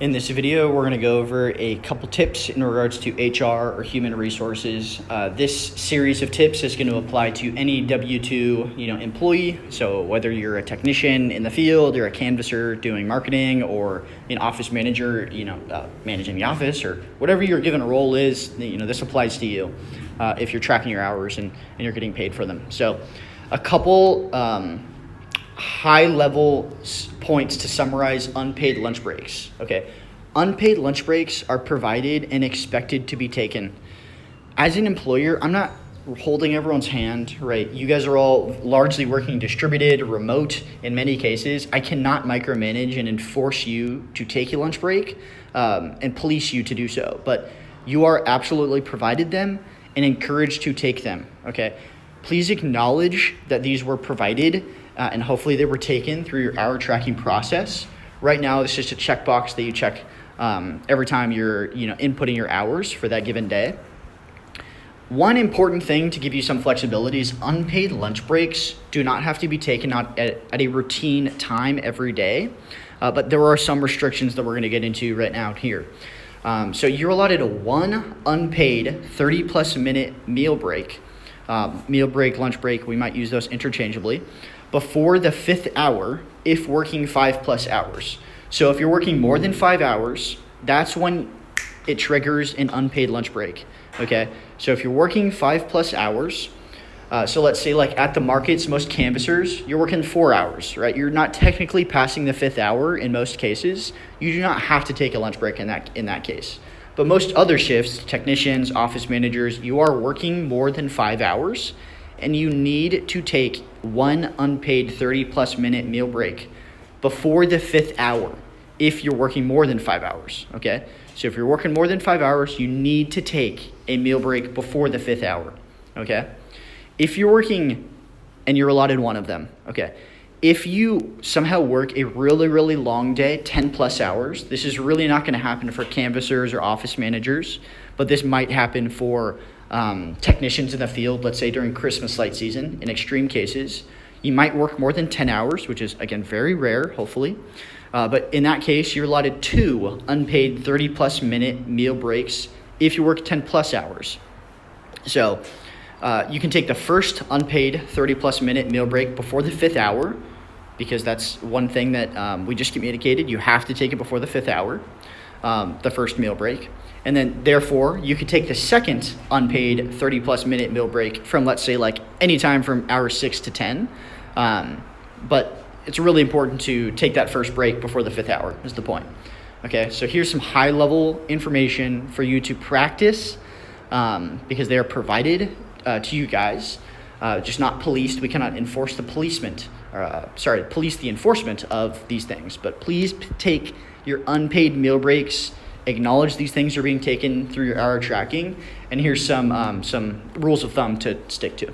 In this video, we're going to go over a couple tips in regards to HR or human resources. This series of tips is going to apply to any W-2 employee. So whether you're a technician in the field, you're a canvasser doing marketing, or an office manager, managing the office, or whatever your given role is, this applies to you if you're tracking your hours and you're getting paid for them. So a couple high-level points to summarize unpaid lunch breaks. Okay, unpaid lunch breaks are provided and expected to be taken. As an employer, I'm not holding everyone's hand, right? You guys are all largely working distributed, remote in many cases. I cannot micromanage and enforce you to take a lunch break and police you to do so, but you are absolutely provided them and encouraged to take them, okay? Please acknowledge that these were provided and hopefully they were taken through your hour tracking process. Right now, it's just a checkbox that you check every time you're inputting your hours for that given day. One important thing to give you some flexibility is unpaid lunch breaks do not have to be taken out at a routine time every day, but there are some restrictions that we're going to get into right now here. So you're allotted a one unpaid 30-plus minute meal break. Meal break, lunch break, we might use those interchangeably, before the 5th hour if working 5+ hours. So if you're working more than 5 hours, that's when it triggers an unpaid lunch break, okay? So if you're working 5+ hours, so let's say like at the markets, most canvassers, you're working 4 hours, right? You're not technically passing the 5th hour in most cases. You do not have to take a lunch break in that case. But most other shifts, technicians, office managers, you are working more than 5 hours, and you need to take one unpaid 30-plus minute meal break before the 5th hour if you're working more than 5 hours, okay? So if you're working more than 5 hours, you need to take a meal break before the 5th hour, okay? If you're working and you're allotted one of them, okay, if you somehow work a really, really long day, 10+ hours, this is really not going to happen for canvassers or office managers, but this might happen for technicians in the field, let's say during Christmas light season. In extreme cases, you might work more than 10 hours, which is, again, very rare, hopefully. But in that case, you're allotted 2 unpaid 30-plus minute meal breaks if you work 10+ hours. So you can take the first unpaid 30-plus minute meal break before the 5th hour, because that's one thing that we just communicated. You have to take it before the 5th hour, the first meal break. And then, therefore, you could take the second unpaid 30-plus minute meal break from, let's say, like any time from hour 6 to 10. But it's really important to take that first break before the 5th hour is the point. Okay, so here's some high-level information for you to practice because they are provided to you guys, just not policed. We cannot enforce the police the enforcement of these things. But please take your unpaid meal breaks, acknowledge these things are being taken through your hour tracking, and here's some rules of thumb to stick to.